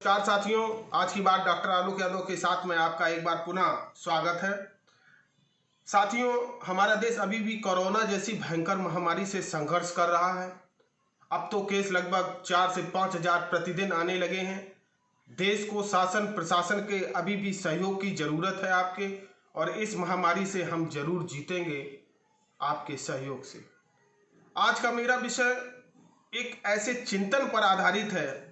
नमस्कार साथियों, आज की बात डॉक्टर आलोक यादव के साथ में आपका एक बार पुनः स्वागत है। साथियों, हमारा देश अभी भी कोरोना जैसी भयंकर महामारी से संघर्ष कर रहा है। अब तो केस लगभग 4 से 5 हजार प्रतिदिन आने लगे हैं। देश को शासन प्रशासन के अभी भी सहयोग की जरूरत है आपके, और इस महामारी से हम जरूर जीतेंगे आपके सहयोग से। आज का मेरा विषय एक ऐसे चिंतन पर आधारित है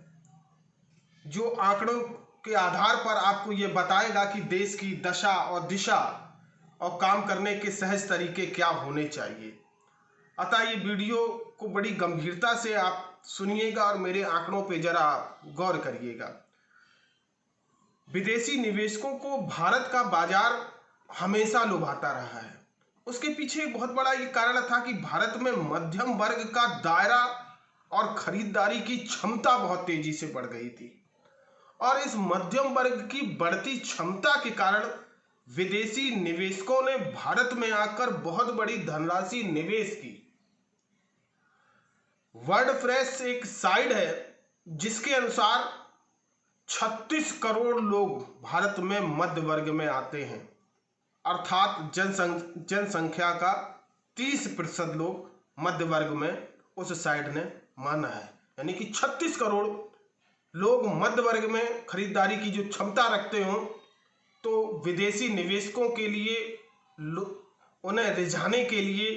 जो आंकड़ों के आधार पर आपको ये बताएगा कि देश की दशा और दिशा और काम करने के सहज तरीके क्या होने चाहिए। अतः ये वीडियो को बड़ी गंभीरता से आप सुनिएगा और मेरे आंकड़ों पे जरा गौर करिएगा। विदेशी निवेशकों को भारत का बाजार हमेशा लुभाता रहा है। उसके पीछे एक बहुत बड़ा ये कारण था कि भारत में मध्यम वर्ग का दायरा और खरीदारी की क्षमता बहुत तेजी से बढ़ गई थी, और इस मध्यम वर्ग की बढ़ती क्षमता के कारण विदेशी निवेशकों ने भारत में आकर बहुत बड़ी धनराशि निवेश की। वर्ल्ड फ्रेश एक साइट है जिसके अनुसार 36 करोड़ लोग भारत में मध्य वर्ग में आते हैं, अर्थात जनसंख्या का 30% लोग मध्य वर्ग में उस साइट ने माना है। यानी कि 36 करोड़ लोग मध्य वर्ग में खरीदारी की जो क्षमता रखते हो, तो विदेशी निवेशकों के लिए उन्हें रिझाने के लिए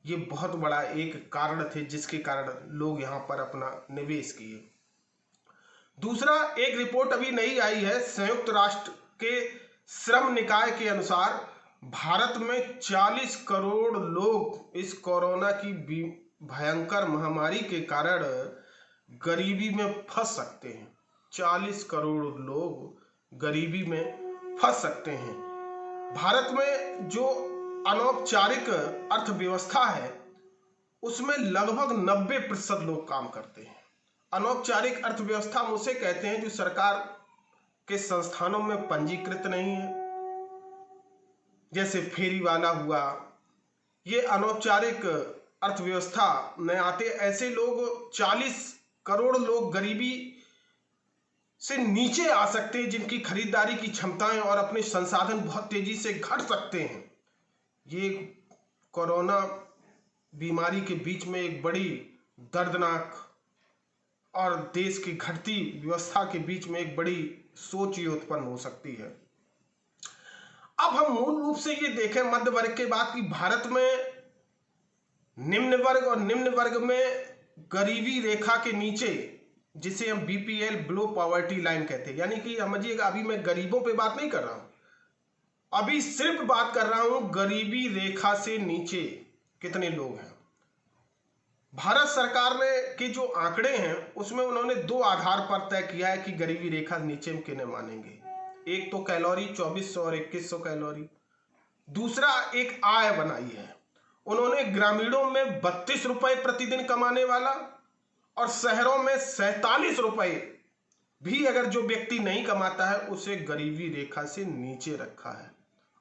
ये बहुत बड़ा एक कारण थे जिसके कारण लोग यहाँ पर अपना निवेश किए। दूसरा, एक रिपोर्ट अभी नई आई है संयुक्त राष्ट्र के श्रम निकाय के अनुसार भारत में 40 करोड़ लोग इस कोरोना की भयंकर महामारी के कारण गरीबी में फंस सकते हैं। 40 करोड़ लोग गरीबी में फंस सकते हैं। भारत में जो अनौपचारिक अर्थव्यवस्था है उसमें लगभग 90% लोग काम करते हैं। अनौपचारिक अर्थव्यवस्था हम उसे कहते हैं जो सरकार के संस्थानों में पंजीकृत नहीं है, जैसे फेरी वाला हुआ। ये अनौपचारिक अर्थव्यवस्था में आते ऐसे लोग 40 करोड़ लोग गरीबी से नीचे आ सकते हैं, जिनकी खरीदारी की क्षमताएं और अपने संसाधन बहुत तेजी से घट सकते हैं। ये कोरोना बीमारी के बीच में एक बड़ी दर्दनाक और देश की घटती व्यवस्था के बीच में एक बड़ी सोच ये उत्पन्न हो सकती है। अब हम मूल रूप से ये देखें मध्य वर्ग के बाद कि भारत में निम्न वर्ग और निम्न वर्ग में गरीबी रेखा के नीचे, जिसे हम बीपीएल बिलो पॉवर्टी लाइन कहते हैं, यानी कि समझिएगा अभी मैं गरीबों पे बात नहीं कर रहा हूं, अभी सिर्फ बात कर रहा हूं गरीबी रेखा से नीचे कितने लोग हैं। भारत सरकार ने के जो आंकड़े हैं उसमें उन्होंने 2 आधार पर तय किया है कि गरीबी रेखा नीचे में किन्हें मानेंगे। एक तो कैलोरी 2400 और 2100 कैलोरी। दूसरा एक आय बनाई है उन्होंने ग्रामीणों में 32 रुपए प्रतिदिन कमाने वाला, और शहरों में 47 रुपए भी अगर जो व्यक्ति नहीं कमाता है उसे गरीबी रेखा से नीचे रखा है।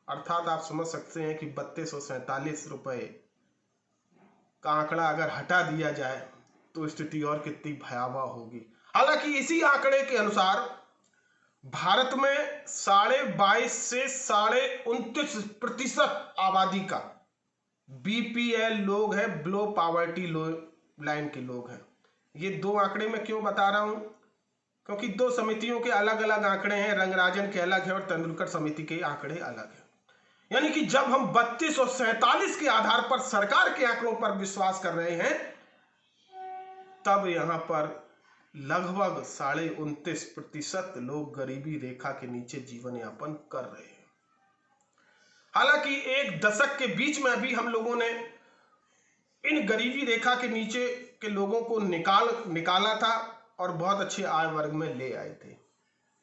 अर्थात आप समझ सकते हैं कि 32 और 47 रुपए का आंकड़ा अगर हटा दिया जाए तो स्थिति और कितनी भयावह होगी। हालांकि इसी आंकड़े के अनुसार भारत में 22.5 से 29.5% आबादी का बीपीएल लोग हैं, बिलो पॉवर्टी लाइन के लोग हैं। ये 2 आंकड़े मैं क्यों बता रहा हूं, क्योंकि 2 समितियों के अलग अलग आंकड़े हैं। रंगराजन के अलग है और तेंदुलकर समिति के आंकड़े अलग हैं। यानी कि जब हम 32 और 47 के आधार पर सरकार के आंकड़ों पर विश्वास कर रहे हैं, तब यहां पर लगभग 29.5% लोग गरीबी रेखा के नीचे जीवन यापन कर रहे हैं। हालांकि एक दशक के बीच में अभी हम लोगों ने इन गरीबी रेखा के नीचे के लोगों को निकाला था और बहुत अच्छे आय वर्ग में ले आए थे,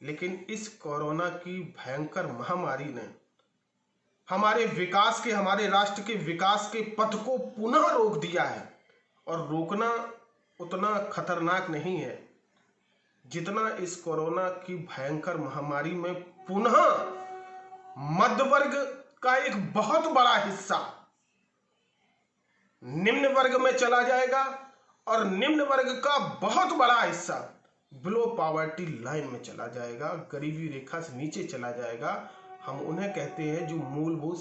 लेकिन इस कोरोना की भयंकर महामारी ने हमारे विकास के, हमारे राष्ट्र के विकास के पथ को पुनः रोक दिया है। और रोकना उतना खतरनाक नहीं है जितना इस कोरोना की भयंकर महामारी में पुनः मध्य वर्ग का एक बहुत बड़ा हिस्सा निम्न वर्ग में चला जाएगा, और निम्न वर्ग का बहुत बड़ा हिस्सा बिलो पॉवर्टी लाइन में चला जाएगा, गरीबी रेखा से नीचे चला जाएगा। हम उन्हें कहते हैं जो मूलभूत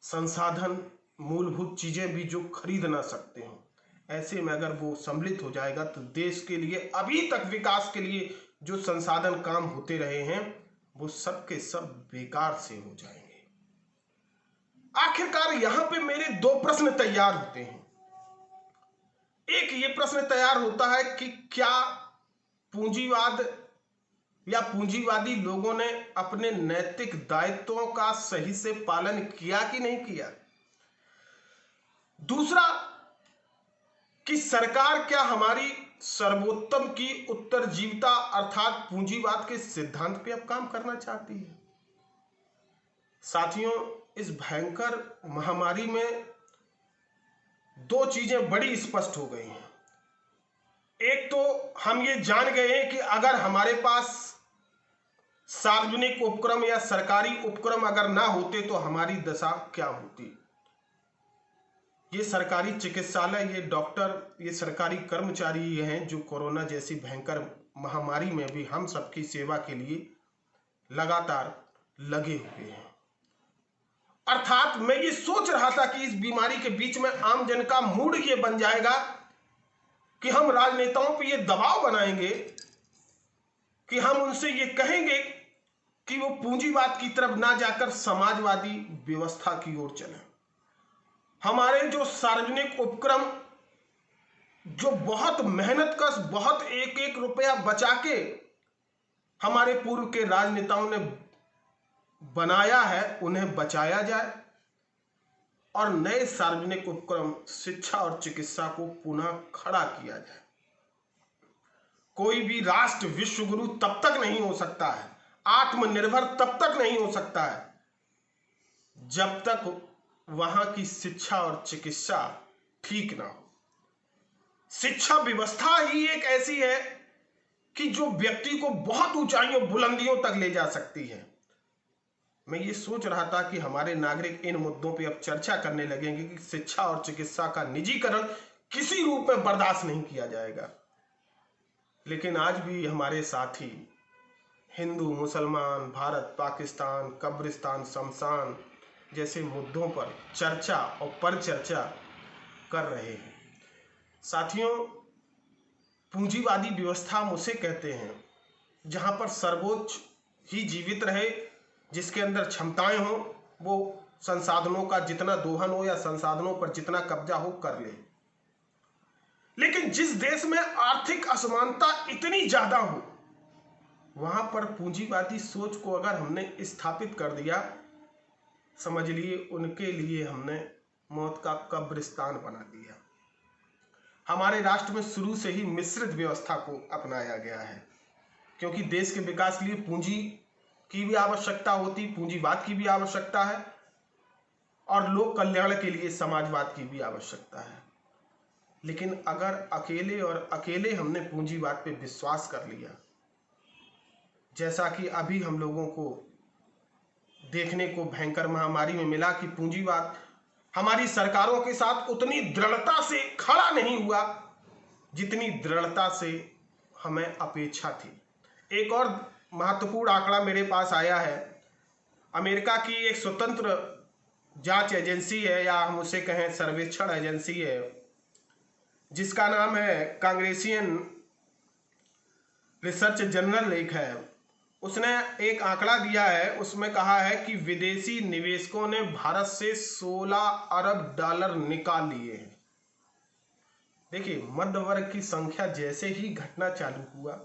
संसाधन, मूलभूत चीजें भी जो खरीद ना सकते हो, ऐसे में अगर वो सम्मिलित हो जाएगा तो देश के लिए अभी तक विकास के लिए जो संसाधन काम होते रहे हैं वो सब के सब बेकार से हो जाएंगे। आखिरकार यहां पे मेरे दो प्रश्न तैयार होते हैं। एक ये प्रश्न तैयार होता है कि क्या पूंजीवाद या पूंजीवादी लोगों ने अपने नैतिक दायित्वों का सही से पालन किया कि नहीं किया। दूसरा कि सरकार क्या हमारी सर्वोत्तम की उत्तरजीविता अर्थात पूंजीवाद के सिद्धांत पे अब काम करना चाहती है। साथियों, इस भयंकर महामारी में दो चीजें बड़ी स्पष्ट हो गई हैं। एक तो हम ये जान गए हैं कि अगर हमारे पास सार्वजनिक उपक्रम या सरकारी उपक्रम अगर ना होते तो हमारी दशा क्या होती। ये सरकारी चिकित्सालय, ये डॉक्टर, ये सरकारी कर्मचारी ये हैं जो कोरोना जैसी भयंकर महामारी में भी हम सबकी सेवा के लिए लगातार लगे हुए हैं। अर्थात मैं ये सोच रहा था कि इस बीमारी के बीच में आम जन का मूड ये बन जाएगा कि हम राजनेताओं पे ये दबाव बनाएंगे कि हम उनसे ये कहेंगे कि वो पूंजीवाद की तरफ ना जाकर समाजवादी व्यवस्था की ओर चलें। हमारे जो सार्वजनिक उपक्रम जो बहुत मेहनत कश, बहुत एक एक रुपया बचा के हमारे पूर्व के राजनेताओं ने बनाया है, उन्हें बचाया जाए और नए सार्वजनिक उपक्रम शिक्षा और चिकित्सा को पुनः खड़ा किया जाए। कोई भी राष्ट्र विश्व गुरु तब तक नहीं हो सकता है, आत्मनिर्भर तब तक नहीं हो सकता है जब तक वहां की शिक्षा और चिकित्सा ठीक ना हो। शिक्षा व्यवस्था ही एक ऐसी है कि जो व्यक्ति को बहुत ऊंचाइयों, बुलंदियों तक ले जा सकती है। मैं ये सोच रहा था कि हमारे नागरिक इन मुद्दों पे अब चर्चा करने लगेंगे कि शिक्षा और चिकित्सा का निजीकरण किसी रूप में बर्दाश्त नहीं किया जाएगा। लेकिन आज भी हमारे साथी हिंदू, मुसलमान, भारत, पाकिस्तान, कब्रिस्तान, शमशान जैसे मुद्दों पर चर्चा और परिचर्चा कर रहे हैं। साथियों, पूंजीवादी व्यवस्था हम उसे कहते हैं जहां पर सर्वोच्च ही जीवित रहे, जिसके अंदर क्षमताएं हो, वो संसाधनों का जितना दोहन हो या संसाधनों पर जितना कब्जा हो कर ले। लेकिन जिस देश में आर्थिक असमानता इतनी ज्यादा हो वहां पर पूंजीवादी सोच को अगर हमने स्थापित कर दिया, समझ लिए उनके लिए हमने मौत का कब्रिस्तान बना दिया। हमारे राष्ट्र में शुरू से ही मिश्रित व्यवस्था को अपनाया गया है, क्योंकि देश के विकास के लिए पूंजी की भी आवश्यकता होती, पूंजीवाद की भी आवश्यकता है और लोक कल्याण के लिए समाजवाद की भी आवश्यकता है। लेकिन अगर अकेले हमने पूंजीवाद पे विश्वास कर लिया, जैसा कि अभी हम लोगों को देखने को भयंकर महामारी में मिला कि पूंजीवाद हमारी सरकारों के साथ उतनी दृढ़ता से खड़ा नहीं हुआ जितनी दृढ़ता से हमें अपेक्षा थी। एक और महत्वपूर्ण आंकड़ा मेरे पास आया है। अमेरिका की एक स्वतंत्र जांच एजेंसी है या हम उसे कहें सर्वेक्षण एजेंसी है, जिसका नाम है कांग्रेसियन रिसर्च जर्नल एक है। उसने एक आंकड़ा दिया है, उसमें कहा है कि विदेशी निवेशकों ने भारत से 16 अरब डॉलर निकाल लिए हैं। देखिए, मध्य वर्ग की संख्या जैसे ही घटना चालू हुआ,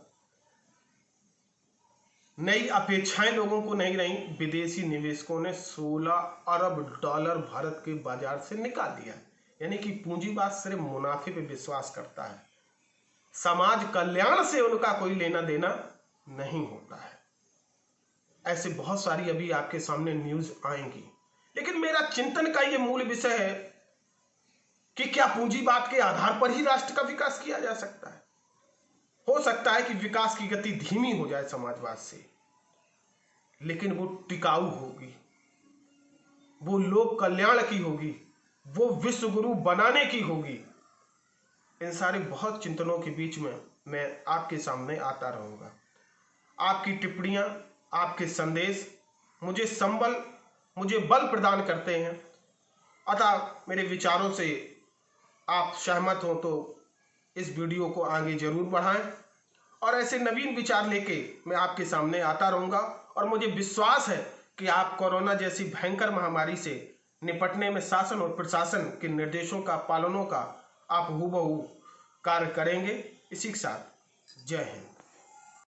नई अपेक्षाएं लोगों को नहीं रही, विदेशी निवेशकों ने 16 अरब डॉलर भारत के बाजार से निकाल दिया। यानी कि पूंजीवाद सिर्फ मुनाफे पे विश्वास करता है, समाज कल्याण से उनका कोई लेना देना नहीं होता है। ऐसे बहुत सारी अभी आपके सामने न्यूज आएंगी। लेकिन मेरा चिंतन का ये मूल विषय है कि क्या पूंजीवाद के आधार पर ही राष्ट्र का विकास किया जा सकता है। हो सकता है कि विकास की गति धीमी हो जाए समाजवाद से, लेकिन वो टिकाऊ होगी, वो लोक कल्याण की होगी, वो विश्व गुरु बनाने की होगी। इन सारे बहुत चिंतनों के बीच में मैं आपके सामने आता रहूँगा। आपकी टिप्पणियाँ, आपके संदेश मुझे बल प्रदान करते हैं। अतः मेरे विचारों से आप सहमत हो तो इस वीडियो को आगे जरूर बढ़ाएं और ऐसे नवीन विचार लेके मैं आपके सामने आता रहूँगा। और मुझे विश्वास है कि आप कोरोना जैसी भयंकर महामारी से निपटने में शासन और प्रशासन के निर्देशों का पालनों का आप हूबहू कार्य करेंगे। इसी के साथ जय हिंद।